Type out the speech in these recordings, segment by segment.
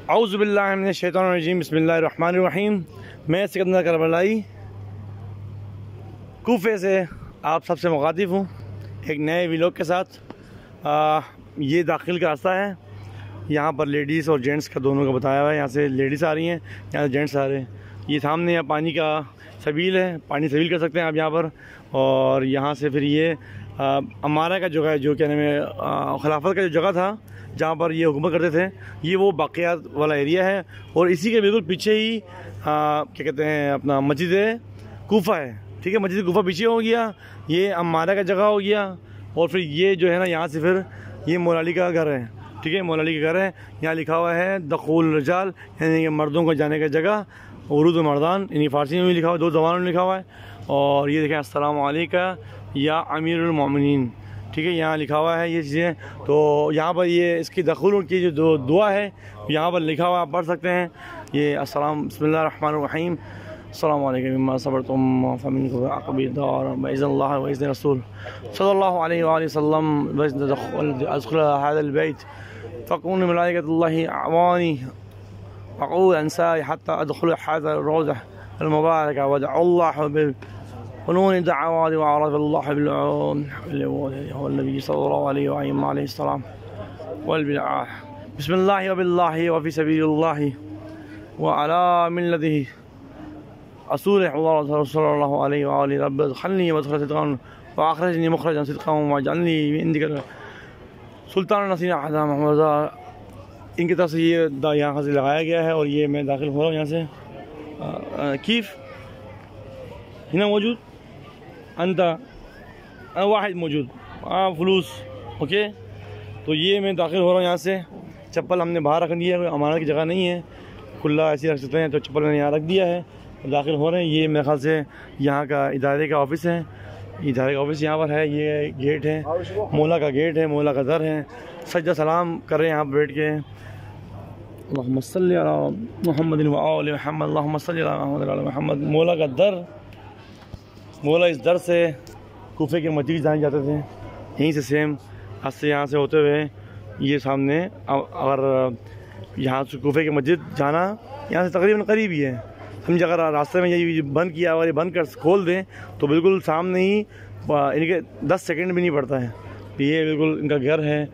औज़ु बिल्लाहि मिनश शैतानिर रजीम बिस्मिल्लाहिर रहमानिर रहीम। मैं सिकंदर करबलाई कूफे से आप सबसे मुखातिब हूँ एक नए व्लॉग के साथ। ये दाखिल का रास्ता है, यहाँ पर लेडीज़ और जेंट्स का दोनों का बताया हुआ है। यहाँ से लेडीज़ आ रही हैं, यहाँ से जेंट्स आ रहे हैं। ये सामने यहाँ पानी का सबील है, पानी सबील कर सकते हैं आप यहाँ पर। और यहाँ से फिर ये अमारा का जगह है, जो कहने में खिलाफत का जो जगह था जहाँ पर ये हुकूमत करते थे, ये वो बाक़ियात वाला एरिया है। और इसी के बिल्कुल पीछे ही क्या कहते हैं अपना मस्जिद कूफा है। ठीक है, मस्जिद कूफा पीछे हो गया, ये अमारा का जगह हो गया। और फिर ये जो है ना, यहाँ से फिर ये मौला अली का घर है। ठीक है, मौला अली का घर है। यहाँ लिखा हुआ है दखुल रजाल, यानी कि मर्दों को जाने का जगह, उर्दू मर्दान, यानी फ़ारसी में भी लिखा हुआ है, दो ज़बानों में लिखा हुआ है। और ये देखें अस्सलामु अलैका या अमीरुल मोमिनीन। ठीक है, यहाँ लिखा हुआ है ये चीज़ें। तो यहाँ पर ये इसकी दखुल की जो दुआ है यहाँ पर लिखा हुआ, आप पढ़ सकते हैं। ये अस्सलाम बिस्मिल्लाहिर रहमानिर रहीम अस्सलामु अलैकुम बिमा सबरतुम फमिनकुम अक़बीदार बइज़ल्लाह व इज़्न रसूल सल्लल्लाहु अलैहि वसल्लम अदखुल हाज़ल बैत फ़कुन मलाइकतुल्लाहि अवानी फ़क़ूल अंसाई हत्ता अदखुल हाज़ल रोज़ा अल मुबारक वदअल्लाहु बिल फ़नून दअवात व अरफ़ल्लाहु बिल नबी सल्लल्लाहु अलैहि वसल्लम वल बिदअह बिस्मिल्लाहि व बिल्लाहि व फ़ी सबीलिल्लाहि व अला मिल्लतिही रसूल सल्लल्लाहु अलैहि व आलिहि रब्बि अदखिलनी मदखल सिद्क़न व अखरिजनी मुखरजन सिद्क़न वजअलनी मिन इंदिका सुल्तान नसीर आज़म मोहम्मद। इनकी तरफ से ये यहाँ से लगाया गया है। और ये मैं दाखिल हो रहा हूँ यहाँ से। कीफ़ हिना मौजूद अंता वाहिद मौजूद फलूस। ओके, तो ये मैं दाखिल हो रहा हूँ यहाँ से। चप्पल हमने बाहर रख दिया है, कोई अमानत की जगह नहीं है, खुला ऐसे रख सकते हैं। तो चप्पल मैंने यहाँ रख दिया है, दाखिल हो रहे हैं। ये मेरे ख्याल से यहाँ का इदारे का ऑफिस है, इदारे का ऑफिस यहाँ पर है। ये गेट है, मौला का गेट है, मौला का दर है। सज्जा सलाम कर रहे हैं यहाँ पर बैठ के। अल्लाहुम्मा सल्ली अला मुहम्मद व आलि मुहम्मद, अल्लाहुम्मा सल्ली अला मुहम्मद व आलि मुहम्मद। मौला का दर, मौला इस दर से कूफे के मस्जिद जाने जाते थे, यहीं से सेम यहाँ से होते हुए ये सामने। अगर यहाँ से कूफे की मस्जिद जाना यहाँ से तकरीबन करीब ही है। समझे, अगर रास्ते में ये बंद किया और ये बंद कर खोल दें तो बिल्कुल सामने ही, इनके 10 सेकंड भी नहीं पड़ता है। ये बिल्कुल इनका घर है,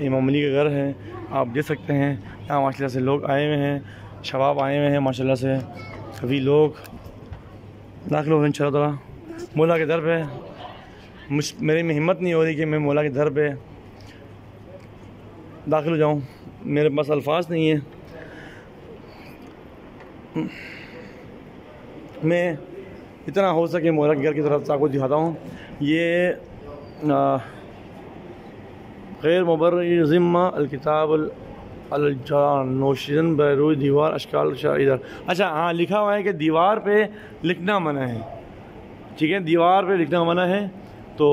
इमाम अली का घर है, आप देख सकते हैं। यहाँ माशाल्लाह से लोग आए हुए हैं, शबाब आए हुए हैं माशाल्लाह से। सभी लोग दाखिल हो गए इंशाअल्लाह मौला के दर पे। मेरे में हिम्मत नहीं हो रही कि मैं मौला के दर पे दाखिल हो जाऊँ, मेरे पास अल्फाज नहीं है। मैं इतना हो सके मौला के घर की तरफ आपको दिखाता हूँ। ये गैर मुबर्रिर ज़िम्मा अलकिताब अलजानोशिन बैरूई दीवार अशकाल इधर। अच्छा हाँ, लिखा हुआ है कि दीवार पे लिखना मना है। ठीक है, दीवार पे लिखना मना है। तो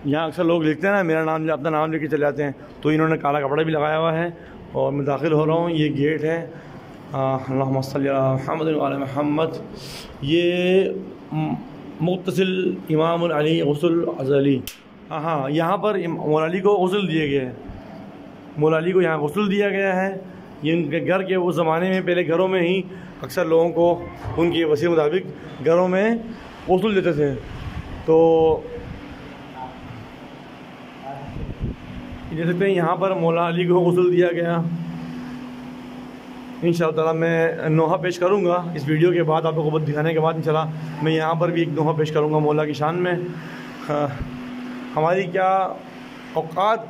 यहाँ अक्सर लोग लिखते हैं ना, मेरा नाम, अपना नाम लेके चले जाते हैं। तो इन्होंने काला कपड़ा भी लगाया हुआ है। और मैं दाखिल हो रहा हूँ। ये गेट है, अल्लाहुम्मा सल्ली अला मुहम्मद व आलि मुहम्मद। ये मुत्तसिल इमाम अली गुस्ल अज़ली। हाँ, यहाँ पर मौला अली को गुस्ल दिया गया है, मौला अली को यहाँ गुस्ल दिया गया है। ये उनके घर के उस ज़माने में पहले घरों में ही अक्सर लोगों को उनके वसी मुताबिक घरों में गुस्ल देते थे। तो देख सकते हैं यहाँ पर मौला अली को गुस्ल दिया गया। इंशाअल्लाह ताला मैं नोहा पेश करूँगा इस वीडियो के बाद, आप लोगों को दिखाने के बाद इंशाअल्लाह मैं यहाँ पर भी एक नोहा पेश करूँगा मौला की शान में। हमारी क्या औकात,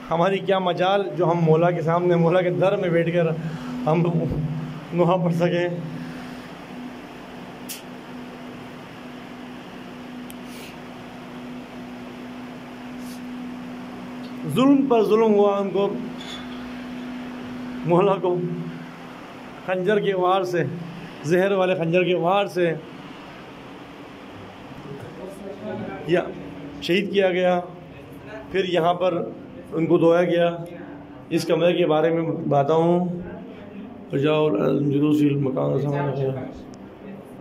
हमारी क्या मजाल जो हम मौला के सामने, मौला के दर में बैठकर हम नोहा पढ़ सकें। जुल्म पर जुल्म हुआ उनको, मौला को खंजर के वार से, जहर वाले खंजर के वार से या शहीद किया गया। फिर यहाँ पर उनको धोया गया। इस कमरे के बारे में बताता हूँ।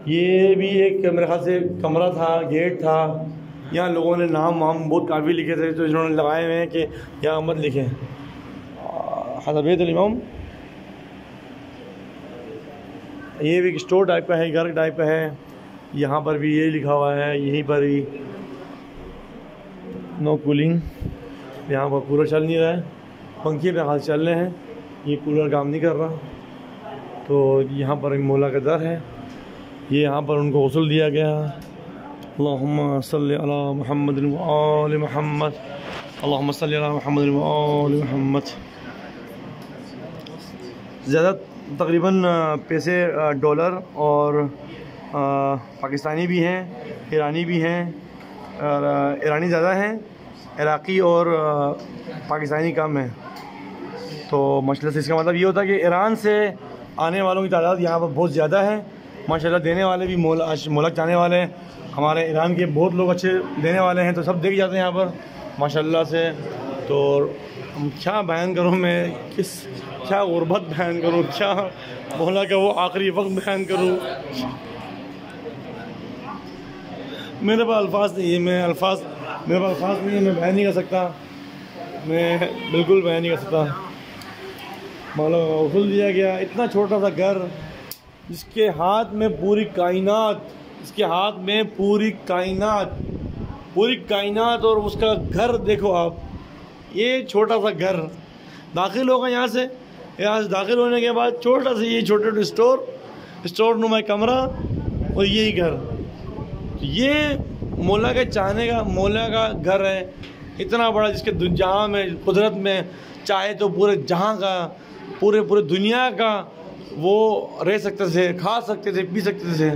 ये भी एक मेरे ख्याल से कमरा था, गेट था। यहाँ लोगों ने नाम वाम बहुत काफ़ी लिखे थे, तो इन्होंने लगाए हुए हैं कि यहाँ मत लिखें। हज़रत इमाम। ये भी स्टोर टाइप का है, घर टाइप का है। यहाँ पर भी ये लिखा हुआ है, यहीं पर भी नो कूलिंग। यहाँ पर कूलर चल नहीं रहा है, पंखे पे हाथ चल रहे हैं, ये कूलर काम नहीं कर रहा। तो यहाँ पर एक मौला का दर है, ये यहाँ पर उनको गौसल दिया गया। अल्लाहुम्मा सल्ली अला मुहम्मद व आलि मुहम्मद, अल्लाहुम्मा सल्ली अला मुहम्मद व आलि मुहम्मद। ज़्यादा तकरीबन पैसे डॉलर और पाकिस्तानी भी हैं, ईरानी भी हैं। और ईरानी ज़्यादा हैं, इराक़ी और पाकिस्तानी कम है। तो मसले से इसका मतलब ये होता है कि ईरान से आने वालों की तादाद यहाँ पर बहुत ज़्यादा है। माशाल्लाह देने वाले भी मोलक जाने वाले हैं। हमारे ईरान के बहुत लोग अच्छे देने वाले हैं, तो सब देख जाते हैं यहाँ पर माशाल्लाह से। तो क्या बयान करूँ मैं, क्या गुर्बत बयान करूँ, क्या मौला का वो आखिरी वक्त बयान करूँ। मेरे पास अल्फाज नहीं है, मेरे पास अल्फाज नहीं है, मैं बयान नहीं कर सकता, मैं बिल्कुल बयान नहीं कर सकता। मौला का उसूल दिया गया, इतना छोटा सा घर जिसके हाथ में पूरी कायनात, इसके हाथ में पूरी कायनात और उसका घर देखो आप। ये छोटा सा घर दाखिल होगा यहाँ से दाखिल होने के बाद छोटा सा ये छोटे स्टोर नुमा कमरा और यही घर। ये मौला के चाहने का मौला का घर है, इतना बड़ा, जिसके जहाँ में कुदरत में चाहे तो पूरे जहाँ का पूरे दुनिया का वो रह सकते थे, खा सकते थे, पी सकते थे।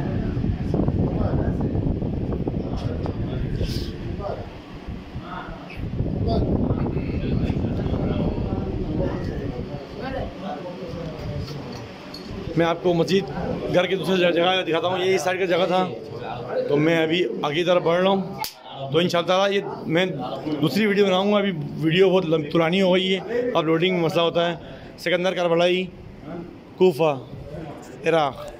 मैं आपको मस्जिद घर के दूसरे जगह दिखाता हूँ। ये इस साइड का जगह था, तो मैं अभी आगे तरफ बढ़ रहा हूँ। तो इंशाअल्लाह ये मैं दूसरी वीडियो बनाऊँगा। अभी वीडियो बहुत पुरानी हो गई है, अपलोडिंग में मसला होता है। सिकंदर करबलाई, कूफा, इराक़।